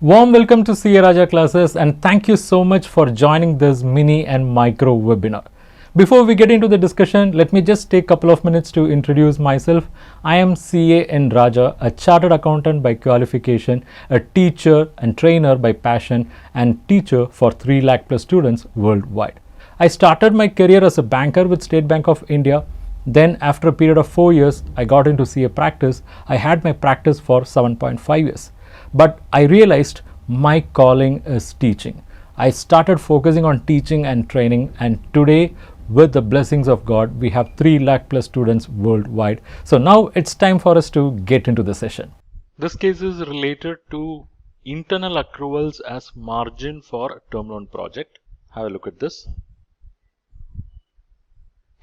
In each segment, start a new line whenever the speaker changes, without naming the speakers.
Warm welcome to CA Raja classes and thank you so much for joining this mini and micro webinar. Before we get into the discussion, let me just take a couple of minutes to introduce myself. I am CA N Raja, a chartered accountant by qualification, a teacher and trainer by passion, and teacher for 3 lakh plus students worldwide. I started my career as a banker with State Bank of India. Then after a period of 4 years, I got into CA practice. I had my practice for 7.5 years. But I realized my calling is teaching. I started focusing on teaching and training, and today, with the blessings of God, we have 3 lakh plus students worldwide. So now it's time for us to get into the session.
This case is related to internal accruals as margin for a term loan project. Have a look at this.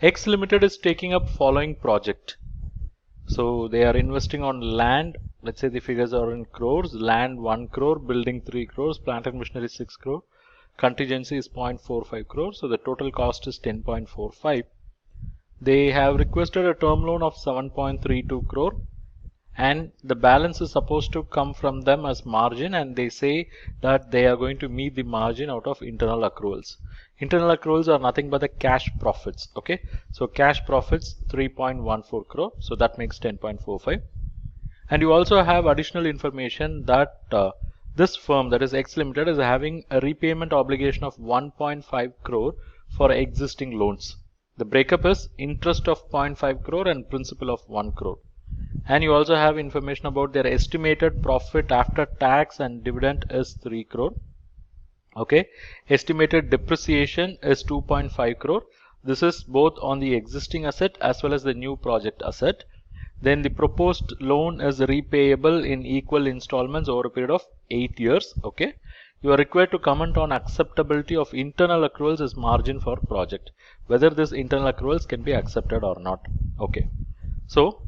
X Limited is taking up following project. So they are investing on land. Let's say the figures are in crores. Land 1 crore, building 3 crores, plant and machinery 6 crore. Contingency is 0.45 crore. So the total cost is 10.45. They have requested a term loan of 7.32 crore. And the balance is supposed to come from them as margin, and they say that they are going to meet the margin out of internal accruals. Internal accruals are nothing but the cash profits. Okay, so cash profits 3.14 crore, so that makes 10.45. And you also have additional information that this firm, that is X Limited, is having a repayment obligation of 1.5 crore for existing loans. The breakup is interest of 0.5 crore and principal of 1 crore. And you also have information about their estimated profit after tax and dividend is 3 crore. Okay, estimated depreciation is 2.5 crore. This is both on the existing asset as well as the new project asset. Then the proposed loan is repayable in equal installments over a period of 8 years. Okay, you are required to comment on acceptability of internal accruals as margin for project, whether this internal accruals can be accepted or not. Okay, so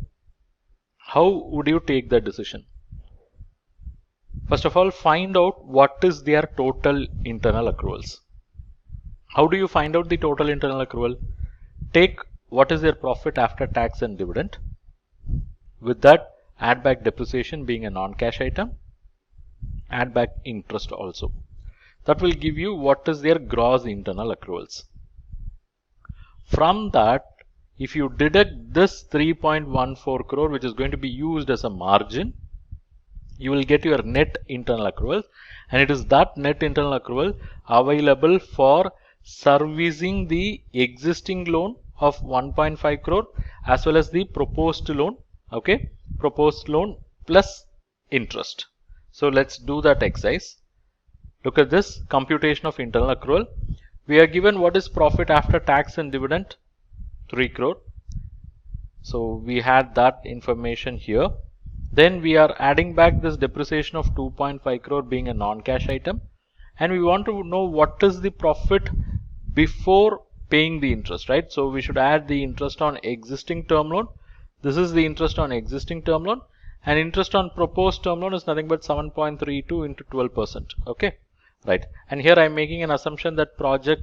how would you take that decision? First of all, find out what is their total internal accruals. How do you find out the total internal accrual? Take what is their profit after tax and dividend. With that, add back depreciation being a non-cash item. Add back interest also. That will give you what is their gross internal accruals. From that, if you deduct this 3.14 crore, which is going to be used as a margin, you will get your net internal accrual, and it is that net internal accrual available for servicing the existing loan of 1.5 crore as well as the proposed loan. Okay, proposed loan plus interest. So let's do that exercise. Look at this computation of internal accrual. We are given what is profit after tax and dividend, 3 crore. So we had that information here. Then we are adding back this depreciation of 2.5 crore being a non-cash item, and we want to know what is the profit before paying the interest, right? So we should add the interest on existing term loan. This is the interest on existing term loan, and interest on proposed term loan is nothing but 7.32 into 12%. Okay, right? And here I am making an assumption that the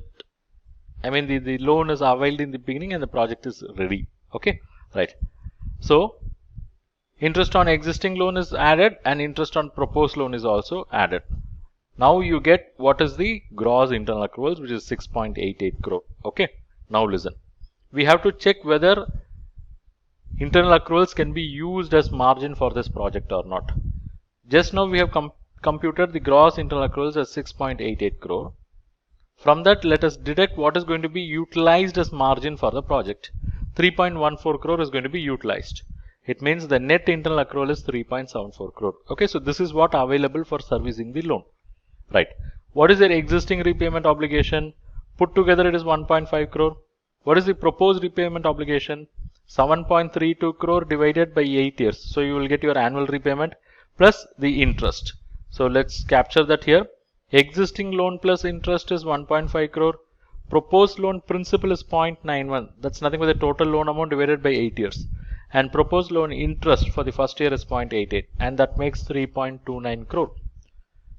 loan is availed in the beginning and the project is ready. Okay, right? So interest on existing loan is added and interest on proposed loan is also added. Now you get what is the gross internal accruals, which is 6.88 crore. Okay, now listen. We have to check whether internal accruals can be used as margin for this project or not. Just now we have computed the gross internal accruals as 6.88 crore. From that, let us deduct what is going to be utilized as margin for the project. 3.14 crore is going to be utilized. It means the net internal accrual is 3.74 crore. Okay, so this is what available for servicing the loan. Right. What is their existing repayment obligation? Put together it is 1.5 crore. What is the proposed repayment obligation? 7.32 crore divided by 8 years. So you will get your annual repayment plus the interest. So let's capture that here. Existing loan plus interest is 1.5 crore. Proposed loan principal is 0.91. That's nothing but the total loan amount divided by 8 years. And proposed loan interest for the first year is 0.88, and that makes 3.29 crore.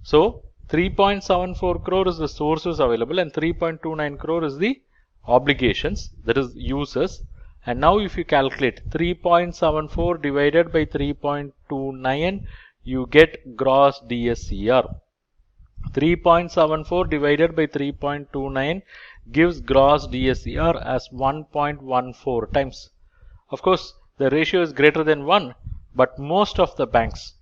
So 3.74 crore is the sources available and 3.29 crore is the obligations, that is uses. And now if you calculate 3.74 divided by 3.29, you get gross DSCR. 3.74 divided by 3.29 gives gross DSCR as 1.14 times. Of course, the ratio is greater than 1, but most of the banks,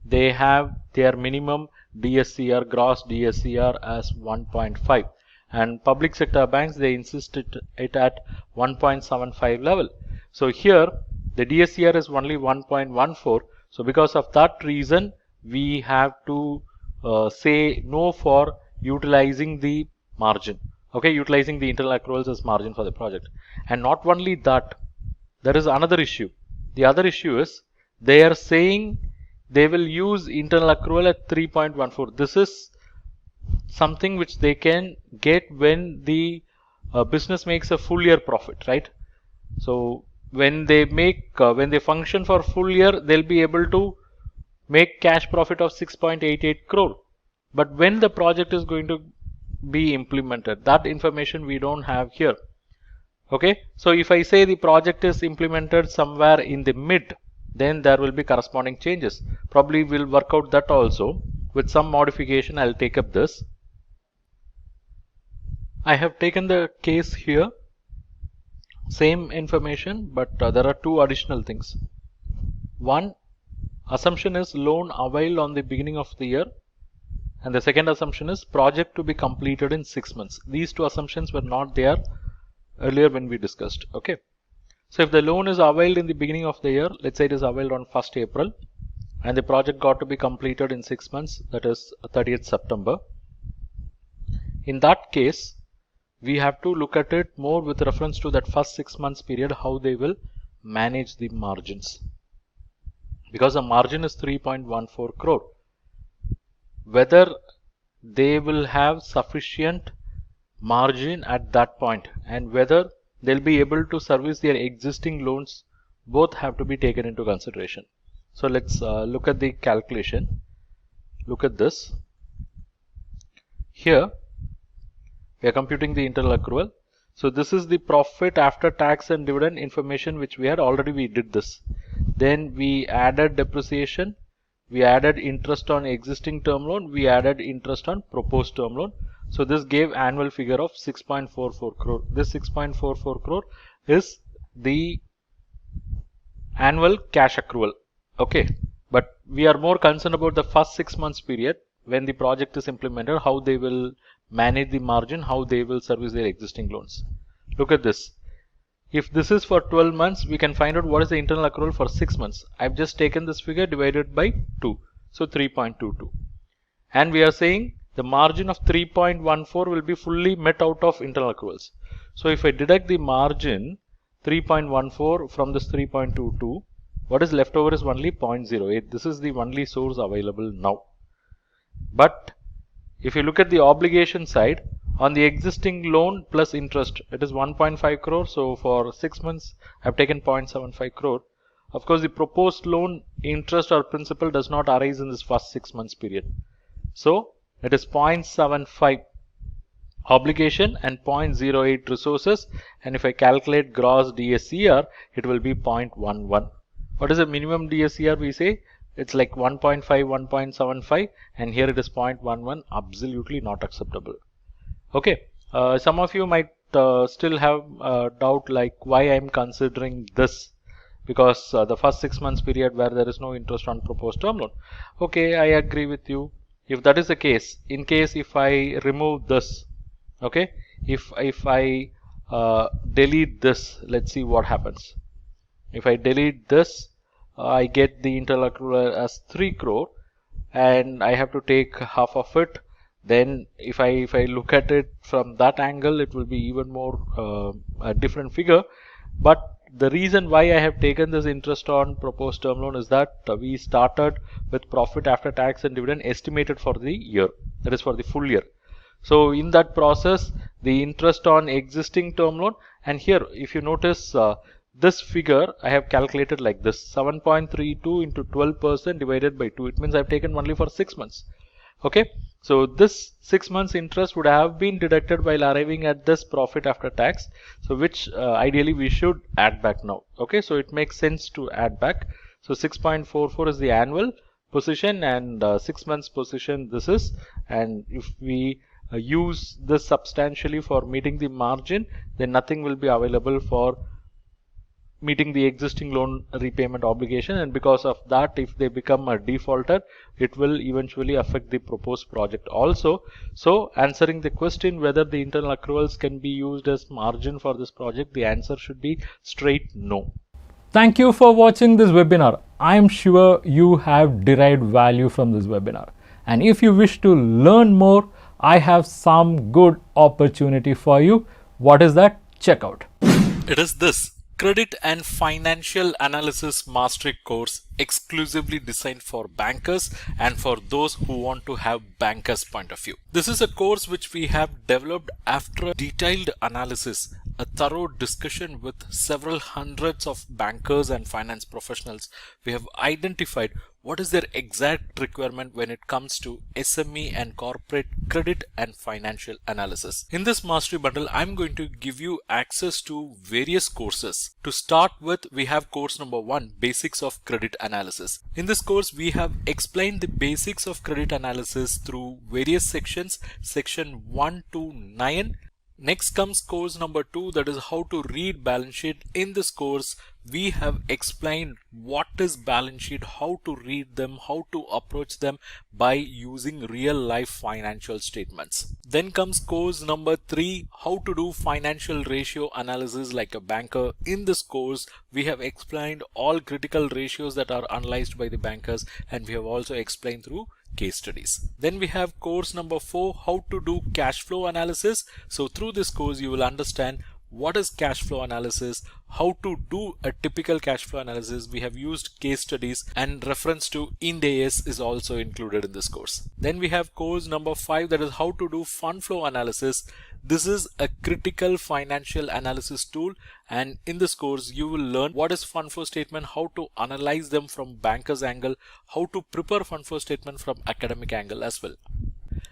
they have their minimum DSCR, gross DSCR as 1.5, and public sector banks, they insist it at 1.75 level. So here the DSCR is only 1.14. So because of that reason, we have to say no for utilizing the margin. Okay, utilizing the internal accruals as margin for the project. And not only that, there is another issue. The other issue is they are saying they will use internal accrual at 3.14. This is something which they can get when the business makes a full year profit, right? So when they function for full year, they'll be able to make cash profit of 6.88 crore. But when the project is going to be implemented, that information we don't have here. Okay, so if I say the project is implemented somewhere in the mid, then there will be corresponding changes. Probably we'll work out that also. With some modification, I'll take up this. I have taken the case here, same information, but there are two additional things. One, assumption is loan availed on the beginning of the year, and the second assumption is project to be completed in 6 months. These two assumptions were not there earlier when we discussed. Okay, so if the loan is availed in the beginning of the year, let's say it is availed on 1st April, and the project got to be completed in 6 months, that is 30th September. In that case, we have to look at it more with reference to that first 6 months period, how they will manage the margins. Because the margin is 3.14 crore. Whether they will have sufficient margin at that point and whether they'll be able to service their existing loans, both have to be taken into consideration. So let's look at the calculation. Look at this. Here we are computing the internal accrual. So this is the profit after tax and dividend information which we did this. Then we added depreciation, we added interest on existing term loan, we added interest on proposed term loan. So this gave annual figure of 6.44 crore. This 6.44 crore is the annual cash accrual. Okay, but we are more concerned about the first 6 months period when the project is implemented, how they will manage the margin, how they will service their existing loans. Look at this. If this is for 12 months, we can find out what is the internal accrual for 6 months. I've just taken this figure divided by 2. So 3.22. And we are saying the margin of 3.14 will be fully met out of internal accruals. So if I deduct the margin 3.14 from this 3.22, what is left over is only 0.08. This is the only source available now. But if you look at the obligation side, on the existing loan plus interest, it is 1.5 crore. So for 6 months, I've taken 0.75 crore. Of course, the proposed loan interest or principal does not arise in this first 6 months period. So it is 0.75 obligation and 0.08 resources. And if I calculate gross DSCR, it will be 0.11. What is the minimum DSCR we say? It's like 1.5, 1.75, and here it is 0.11, absolutely not acceptable. Okay, some of you might still have doubt like why I'm considering this, because the first 6 months period where there is no interest on proposed term loan. Okay, I agree with you. If that is the case, in case if I remove this, okay, if I delete this, let's see what happens. If I delete this, I get the internal accrual as 3 crore and I have to take half of it. Then if I look at it from that angle, it will be even more a different figure. But the reason why I have taken this interest on proposed term loan is that we started with profit after tax and dividend estimated for the year, that is for the full year. So in that process, the interest on existing term loan, and here if you notice this figure I have calculated like this, 7.32 into 12% divided by 2. It means I've taken only for 6 months. Okay, so this 6 months interest would have been deducted while arriving at this profit after tax. So which ideally we should add back now. Okay, so it makes sense to add back. So 6.44 is the annual, position, and 6 months position this is. And if we use this substantially for meeting the margin, then nothing will be available for meeting the existing loan repayment obligation, and because of that, if they become a defaulter, it will eventually affect the proposed project also. So answering the question whether the internal accruals can be used as margin for this project, the answer should be straight no.
Thank you for watching this webinar. I am sure you have derived value from this webinar. And if you wish to learn more, I have some good opportunity for you. What is that? Check out.
It is this Credit and Financial Analysis Mastery course exclusively designed for bankers and for those who want to have bankers' point of view. This is a course which we have developed after a detailed analysis, a thorough discussion with several hundreds of bankers and finance professionals. We have identified what is their exact requirement when it comes to SME and corporate credit and financial analysis. In this mastery bundle, I'm going to give you access to various courses. To start with, we have course number 1, Basics of Credit Analysis. In this course, we have explained the basics of credit analysis through various sections, section 1 to 9. Next comes course number 2, that is how to read balance sheet. In this course, we have explained what is balance sheet, how to read them, how to approach them by using real life financial statements. Then comes course number 3, how to do financial ratio analysis like a banker. In this course, we have explained all critical ratios that are analyzed by the bankers, and we have also explained through case studies. Then we have course number 4, how to do cash flow analysis. So through this course, you will understand what is cash flow analysis, how to do a typical cash flow analysis. We have used case studies, and reference to Ind AS is also included in this course. Then we have course number 5, that is how to do fund flow analysis. This is a critical financial analysis tool, and in this course you will learn what is fund flow statement, how to analyze them from banker's angle, how to prepare fund flow statement from academic angle as well.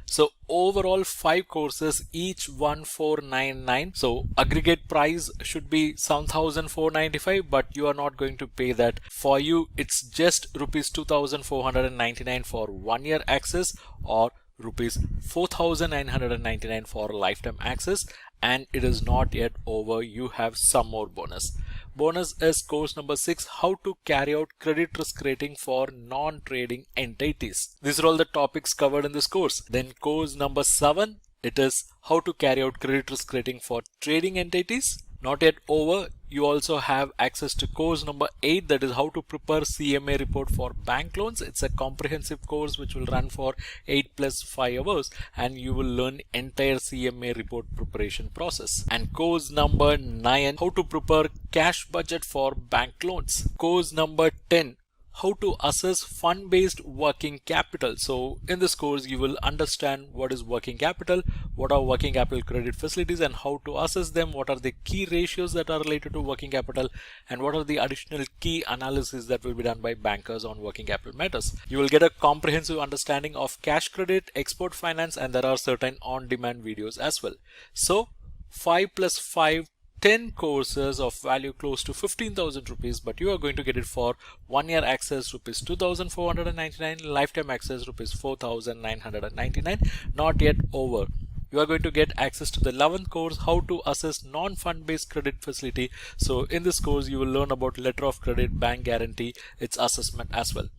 So overall 5 courses, each 1499. So aggregate price should be 7495, but you are not going to pay that. For you, it's just rupees 2499 for 1 year access, or rupees 4999 for lifetime access. And it is not yet over, you have some more bonus. Bonus is course number 6, how to carry out credit risk rating for non-trading entities. These are all the topics covered in this course. Then course number 7, it is how to carry out credit risk rating for trading entities. Not yet over. You also have access to course number 8, that is how to prepare CMA report for bank loans. It's a comprehensive course which will run for 8 plus 5 hours, and you will learn entire CMA report preparation process. And course number 9, how to prepare cash budget for bank loans. Course number 10, how to assess fund-based working capital. So in this course, you will understand what is working capital, what are working capital credit facilities, and how to assess them, what are the key ratios that are related to working capital, and what are the additional key analysis that will be done by bankers on working capital matters. You will get a comprehensive understanding of cash credit, export finance, and there are certain on-demand videos as well. So 5 plus 5, 10 courses of value close to 15,000 rupees, but you are going to get it for 1 year access rupees 2499, lifetime access rupees 4999. Not yet over. You are going to get access to the 11th course, how to assess non-fund based credit facility. So in this course, you will learn about letter of credit, bank guarantee, its assessment as well.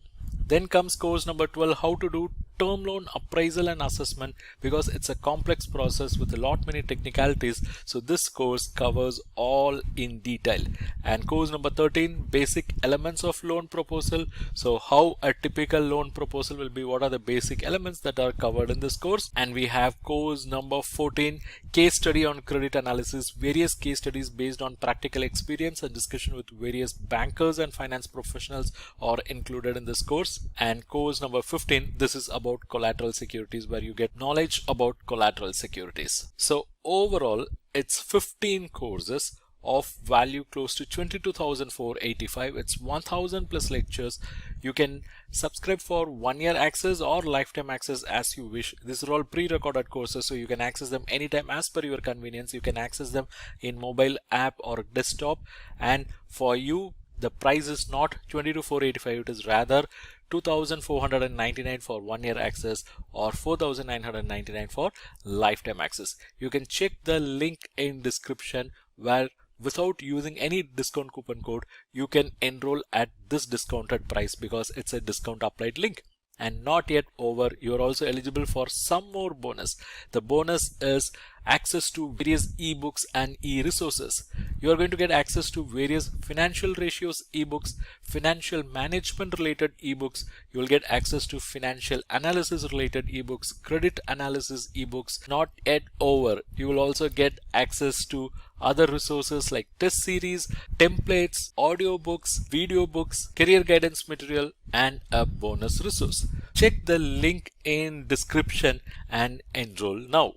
Then comes course number 12, how to do term loan appraisal and assessment, because it's a complex process with a lot many technicalities. So this course covers all in detail. And course number 13, basic elements of loan proposal. So how a typical loan proposal will be, what are the basic elements that are covered in this course. And we have course number 14, case study on credit analysis, various case studies based on practical experience and discussion with various bankers and finance professionals are included in this course. And course number 15, this is about collateral securities, where you get knowledge about collateral securities. So overall, it's 15 courses of value close to 22,485. It's 1,000 plus lectures. You can subscribe for 1 year access or lifetime access as you wish. These are all pre-recorded courses, so you can access them anytime as per your convenience. You can access them in mobile app or desktop, and for you the price is not 22,485, it is rather $2,499 for 1 year access or $4,999 for lifetime access. You can check the link in description where without using any discount coupon code you can enroll at this discounted price because it's a discount applied link. And not yet over, you're also eligible for some more bonus. The bonus is access to various ebooks and e-resources. You are going to get access to various financial ratios ebooks, financial management related ebooks. You will get access to financial analysis related ebooks, credit analysis ebooks. Not yet over, you will also get access to other resources like test series, templates, audiobooks, video books, career guidance material, and a bonus resource. Check the link in description and enroll now.